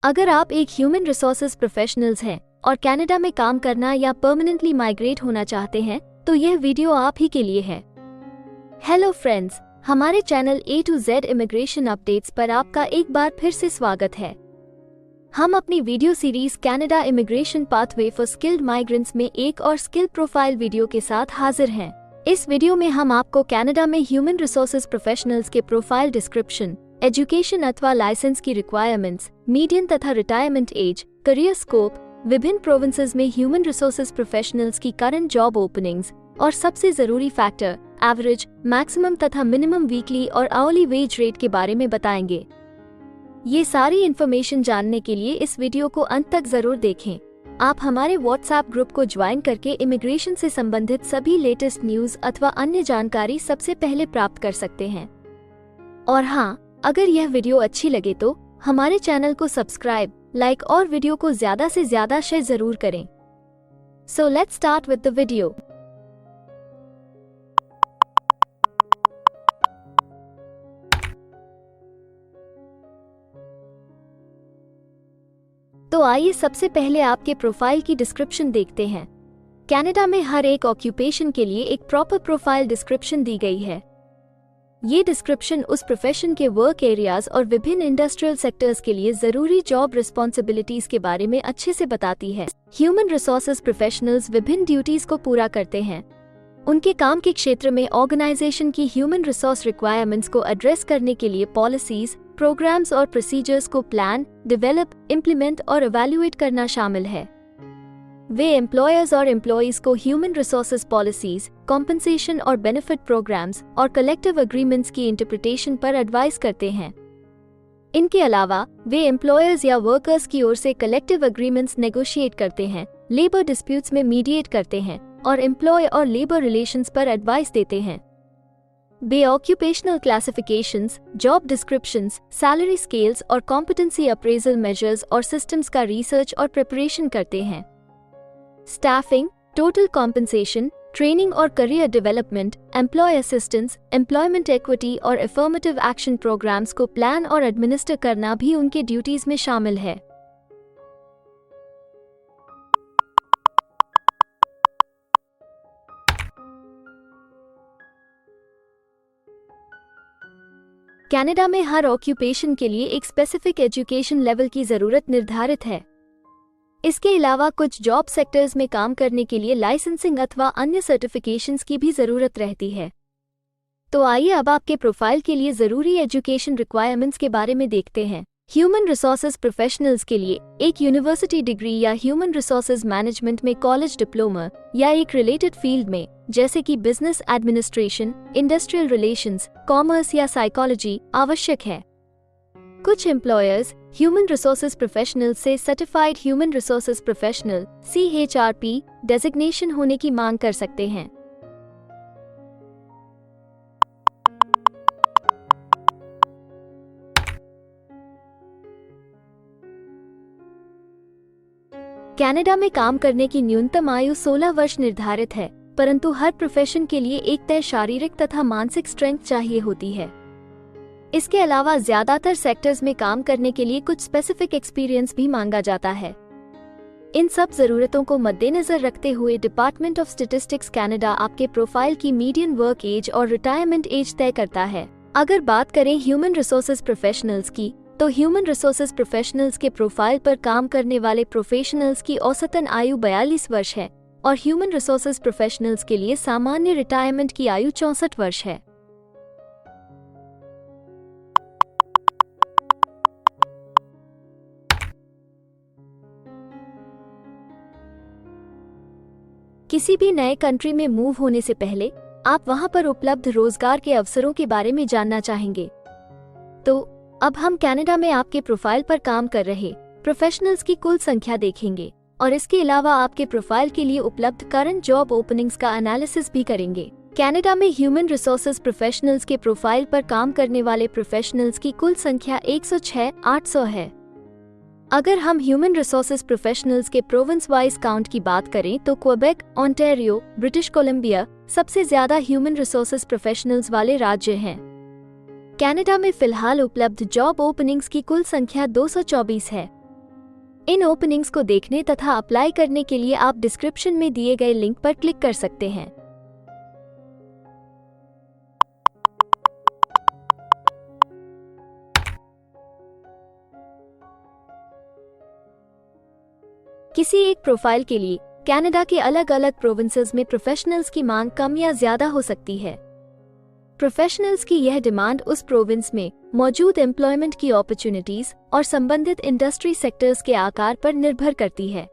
अगर आप एक ह्यूमन रिसोर्सेज प्रोफेशनल्स हैं और कनाडा में काम करना या परमानेंटली माइग्रेट होना चाहते हैं तो यह वीडियो आप ही के लिए है। हेलो फ्रेंड्स, हमारे channel A to Z immigration updates पर आपका एक बार फिर से स्वागत है। हम अपनी video series Canada immigration pathway for skilled migrants में एक और स्किल प्रोफाइल वीडियो के साथ हाजिर हैं। इस वीडियो में हम आपको कनाडा में ह्यूमन रिसोर्सेज प्रोफेशनल्स के प्रोफाइल डिस्क्रिप्शन, एजुकेशन अथवा लाइसेंस की रिक्वायरमेंट्स, मीडियन तथा रिटायरमेंट एज, करियर स्कोप, विभिन्न प्रोविंसेस में ह्यूमन रिसोर्सेज प्रोफेशनल्स की करंट जॉब ओपनिंग्स और सबसे जरूरी फैक्टर एवरेज, मैक्सिमम तथा मिनिमम वीकली और आवरली वेज रेट के बारे में बताएंगे। ये सारी इन्फॉर्मेशन जानने के लिए इस वीडियो को अंत तक जरूर देखें। आप हमारे व्हाट्सएप ग्रुप को ज्वाइन करके इमिग्रेशन से संबंधित सभी लेटेस्ट न्यूज अथवा अन्य जानकारी सबसे पहले प्राप्त कर सकते हैं। और हाँ, अगर यह वीडियो अच्छी लगे तो हमारे चैनल को सब्सक्राइब, लाइक और वीडियो को ज्यादा से ज्यादा शेयर जरूर करें। So let's start with the video. तो आइए सबसे पहले आपके प्रोफाइल की डिस्क्रिप्शन देखते हैं। कनाडा में हर एक ऑक्यूपेशन के लिए एक प्रॉपर प्रोफाइल डिस्क्रिप्शन दी गई है। ये डिस्क्रिप्शन उस प्रोफेशन के वर्क एरियाज और विभिन्न इंडस्ट्रियल सेक्टर्स के लिए जरूरी जॉब रिस्पॉन्सिबिलिटीज के बारे में अच्छे से बताती है। ह्यूमन रिसोर्सेज प्रोफेशनल्स विभिन्न ड्यूटीज को पूरा करते हैं। उनके काम के क्षेत्र में ऑर्गेनाइजेशन की ह्यूमन रिसोर्स रिक्वायरमेंट्स को एड्रेस करने के लिए पॉलिसीज, प्रोग्राम्स और प्रोसीजर्स को प्लान, डेवलप, इम्प्लीमेंट और इवैल्यूएट करना शामिल है। वे एम्प्लॉयर्स और एम्प्लॉयज को ह्यूमन रिसोर्सेज पॉलिसीज, कॉम्पनसेशन और बेनिफिट प्रोग्राम्स और कलेक्टिव एग्रीमेंट्स की इंटरप्रिटेशन पर एडवाइस करते हैं। इनके अलावा वे एम्प्लॉयर्स या वर्कर्स की ओर से कलेक्टिव एग्रीमेंट्स नेगोशिएट करते हैं, लेबर डिस्प्यूट्स में मीडिएट करते हैं और एम्प्लॉय और लेबर रिलेशंस पर एडवाइस देते हैं। वे occupational classifications, job descriptions, salary scales और कॉम्पिटेंसी अप्रेजल मेजर्स और सिस्टम्स का रिसर्च और प्रिपरेशन करते हैं। स्टाफिंग, टोटल कॉम्पनसेशन, ट्रेनिंग और career development, employ assistance, employment equity और अफर्मेटिव एक्शन प्रोग्राम्स को प्लान और एडमिनिस्टर करना भी उनके ड्यूटीज में शामिल है। कनाडा में हर ऑक्यूपेशन के लिए एक स्पेसिफिक एजुकेशन लेवल की जरूरत निर्धारित है। इसके अलावा कुछ जॉब सेक्टर्स में काम करने के लिए लाइसेंसिंग अथवा अन्य सर्टिफिकेशंस की भी जरूरत रहती है। तो आइए अब आपके प्रोफाइल के लिए जरूरी एजुकेशन रिक्वायरमेंट्स के बारे में देखते हैं। ह्यूमन रिसोर्सेज प्रोफेशनल्स के लिए एक यूनिवर्सिटी डिग्री या ह्यूमन रिसोर्सेज मैनेजमेंट में कॉलेज डिप्लोमा या एक रिलेटेड फील्ड में जैसे कि business administration, industrial relations, commerce या साइकोलॉजी आवश्यक है। कुछ एम्प्लॉयर्स ह्यूमन रिसोर्सेज प्रोफेशनल से certified human resources professional CHRP designation होने की मांग कर सकते हैं। कनाडा में काम करने की न्यूनतम आयु 16 वर्ष निर्धारित है, परंतु हर प्रोफेशन के लिए एक तय शारीरिक तथा मानसिक स्ट्रेंथ चाहिए होती है। इसके अलावा ज्यादातर सेक्टर्स में काम करने के लिए कुछ स्पेसिफिक एक्सपीरियंस भी मांगा जाता है। इन सब जरूरतों को मद्देनजर रखते हुए डिपार्टमेंट ऑफ स्टैटिस्टिक्स कनाडा आपके प्रोफाइल की मीडियन वर्क एज और रिटायरमेंट एज तय करता है। अगर बात करें ह्यूमन रिसोर्सेज प्रोफेशनल्स की, तो ह्यूमन रिसोर्सेज प्रोफेशनल्स के प्रोफाइल पर काम करने वाले प्रोफेशनल्स की औसतन आयु 42 वर्ष है और ह्यूमन रिसोर्सेज प्रोफेशनल्स के लिए सामान्य रिटायरमेंट की आयु 64 वर्ष है। किसी भी नए कंट्री में मूव होने से पहले आप वहां पर उपलब्ध रोजगार के अवसरों के बारे में जानना चाहेंगे। तो अब हम कनाडा में आपके प्रोफाइल पर काम कर रहे प्रोफेशनल्स की कुल संख्या देखेंगे और इसके अलावा आपके प्रोफाइल के लिए उपलब्ध करंट जॉब ओपनिंग्स का एनालिसिस भी करेंगे। कनाडा में ह्यूमन रिसोर्सेज प्रोफेशनल्स के प्रोफाइल पर काम करने वाले प्रोफेशनल्स की कुल संख्या 106,800 है। अगर हम ह्यूमन रिसोर्सेज प्रोफेशनल्स के प्रोविंस वाइज काउंट की बात करें तो क्वेबेक, ओंटारियो, ब्रिटिश कोलंबिया सबसे ज्यादा ह्यूमन रिसोर्सेज प्रोफेशनल्स वाले राज्य हैं। कनाडा में फिलहाल उपलब्ध जॉब ओपनिंग्स की कुल संख्या 224 है। इन ओपनिंग्स को देखने तथा अप्लाई करने के लिए आप डिस्क्रिप्शन में दिए गए लिंक पर क्लिक कर सकते हैं। किसी एक प्रोफाइल के लिए कनाडा के अलग अलग प्रोविंसेस में प्रोफेशनल्स की मांग कम या ज्यादा हो सकती है। प्रोफेशनल्स की यह डिमांड उस प्रोविंस में मौजूद एम्प्लॉयमेंट की अपॉर्चुनिटीज और संबंधित इंडस्ट्री सेक्टर्स के आकार पर निर्भर करती है।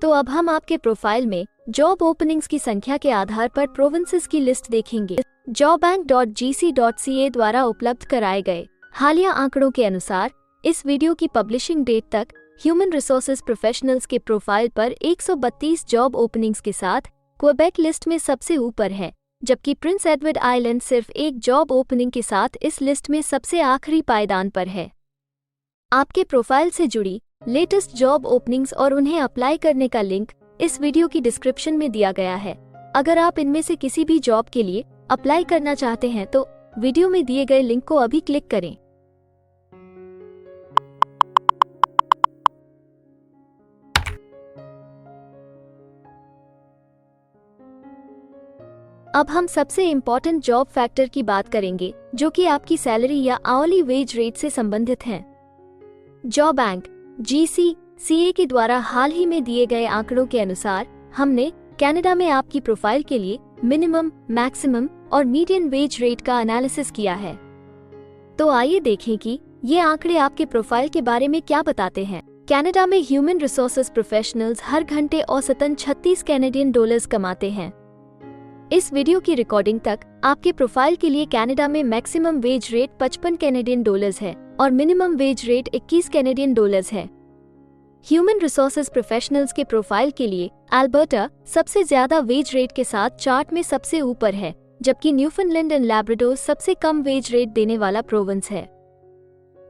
तो अब हम आपके प्रोफाइल में जॉब ओपनिंग्स की संख्या के आधार पर प्रोविंसेस की लिस्ट देखेंगे। jobbank.gc.ca द्वारा उपलब्ध कराए गए हालिया आंकड़ों के अनुसार इस वीडियो की पब्लिशिंग डेट तक ह्यूमन रिसोर्सेज प्रोफेशनल्स के प्रोफाइल पर 132 जॉब ओपनिंग्स के साथ क्वेबेक लिस्ट में सबसे ऊपर है, जबकि प्रिंस एडवर्ड आइलैंड सिर्फ एक जॉब ओपनिंग के साथ इस लिस्ट में सबसे आखिरी पायदान पर है। आपके प्रोफाइल से जुड़ी लेटेस्ट जॉब ओपनिंग्स और उन्हें अप्लाई करने का लिंक इस वीडियो की डिस्क्रिप्शन में दिया गया है। अगर आप इनमें से किसी भी जॉब के लिए अप्लाई करना चाहते हैं तो वीडियो में दिए गए लिंक को अभी क्लिक करें। अब हम सबसे इम्पोर्टेंट जॉब फैक्टर की बात करेंगे, जो कि आपकी सैलरी या आवली वेज रेट से संबंधित हैं। jobbank.gc.ca के द्वारा हाल ही में दिए गए आंकड़ों के अनुसार हमने कनाडा में आपकी प्रोफाइल के लिए मिनिमम, मैक्सिमम और मीडियन वेज रेट का एनालिसिस किया है। तो आइए देखें कि ये आंकड़े आपके प्रोफाइल के बारे में क्या बताते हैं। कनाडा में ह्यूमन रिसोर्सेज प्रोफेशनल्स हर घंटे औसतन 36 कैनेडियन डॉलर्स कमाते हैं। इस वीडियो की रिकॉर्डिंग तक आपके प्रोफाइल के लिए कनाडा में maximum wage rate 55 Canadian dollars है और minimum wage rate 21 Canadian dollars है। ह्यूमन रिसोर्सेज प्रोफेशनल्स के प्रोफाइल के लिए अल्बर्टा सबसे ज्यादा वेज रेट के साथ चार्ट में सबसे ऊपर है, जबकि न्यूफाउंडलैंड एंड लैब्राडोर सबसे कम वेज रेट देने वाला प्रोविंस है।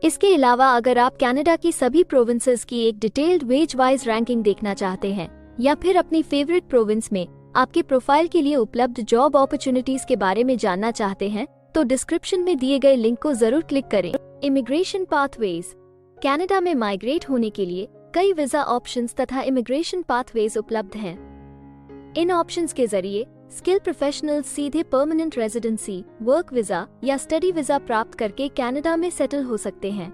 इसके अलावा अगर आप कनाडा की सभी प्रोविंसेस की एक डिटेल्ड वेज वाइज रैंकिंग देखना चाहते हैं या फिर अपनी फेवरेट प्रोविंस में आपके प्रोफाइल के लिए उपलब्ध जॉब अपॉर्चुनिटीज के बारे में जानना चाहते हैं तो डिस्क्रिप्शन में दिए गए लिंक को जरूर क्लिक करें। Immigration pathways. कनाडा में माइग्रेट होने के लिए कई वीजा ऑप्शंस तथा इमिग्रेशन पाथवेज उपलब्ध हैं। इन ऑप्शंस के जरिए स्किल प्रोफेशनल्स सीधे परमानेंट रेजिडेंसी, वर्क वीजा या स्टडी वीजा प्राप्त करके कनाडा में सेटल हो सकते हैं।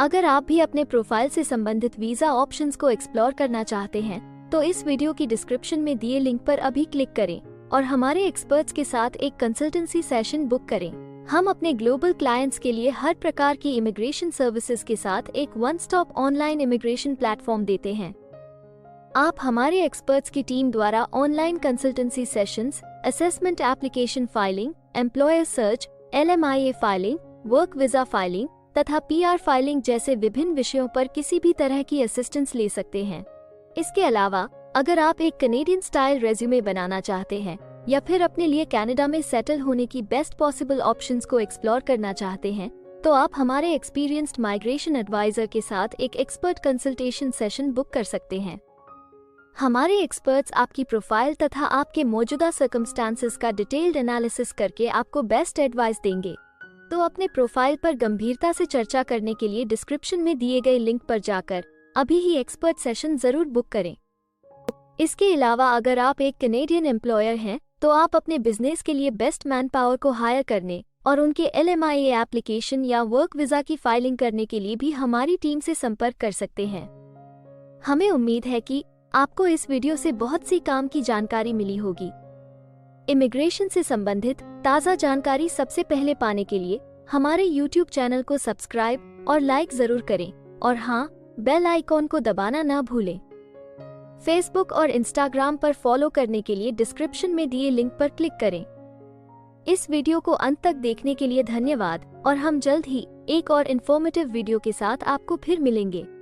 अगर आप भी अपने प्रोफाइल से संबंधित वीजा ऑप्शंस को एक्सप्लोर करना चाहते हैं तो इस वीडियो की डिस्क्रिप्शन में दिए लिंक पर अभी क्लिक करें और हमारे एक्सपर्ट्स के साथ एक कंसल्टेंसी सेशन बुक करें। हम अपने ग्लोबल क्लाइंट्स के लिए हर प्रकार की इमिग्रेशन सर्विसेज के साथ एक one stop online immigration platform देते हैं। आप हमारे एक्सपर्ट्स की टीम द्वारा online consultancy sessions, assessment application filing, employer search, LMIA filing, work visa filing तथा PR फाइलिंग जैसे विभिन्न विषयों पर किसी भी तरह की असिस्टेंस ले सकते हैं। इसके अलावा अगर आप एक कनेडियन स्टाइल रेज्यूमे बनाना चाहते हैं या फिर अपने लिए कनाडा में सेटल होने की बेस्ट पॉसिबल ऑप्शंस को एक्सप्लोर करना चाहते हैं तो आप हमारे एक्सपीरियंस्ड माइग्रेशन एडवाइजर के साथ एक एक्सपर्ट कंसल्टेशन सेशन बुक कर सकते हैं। हमारे एक्सपर्ट्स आपकी प्रोफाइल तथा आपके मौजूदा सर्कमस्टांसेस का डिटेल्ड एनालिसिस करके आपको बेस्ट एडवाइस देंगे। तो अपने प्रोफाइल पर गंभीरता से चर्चा करने के लिए डिस्क्रिप्शन में दिए गए लिंक पर जाकर अभी ही एक्सपर्ट सेशन जरूर बुक करें। इसके अलावा अगर आप एक कनेडियन एम्प्लॉयर हैं तो आप अपने बिजनेस के लिए बेस्ट मैन पावर को हायर करने और उनके LMIA एप्लीकेशन या वर्क वीजा की फाइलिंग करने के लिए भी हमारी टीम से संपर्क कर सकते हैं। हमें उम्मीद है कि आपको इस वीडियो से बहुत सी काम की जानकारी मिली होगी। इमिग्रेशन से संबंधित ताज़ा जानकारी सबसे पहले पाने के लिए हमारे YouTube चैनल को सब्सक्राइब और लाइक जरूर करें और हाँ, बेल आइकॉन को दबाना ना भूलें। फेसबुक और इंस्टाग्राम पर फॉलो करने के लिए डिस्क्रिप्शन में दिए लिंक पर क्लिक करें। इस वीडियो को अंत तक देखने के लिए धन्यवाद और हम जल्द ही एक और इन्फॉर्मेटिव वीडियो के साथ आपको फिर मिलेंगे।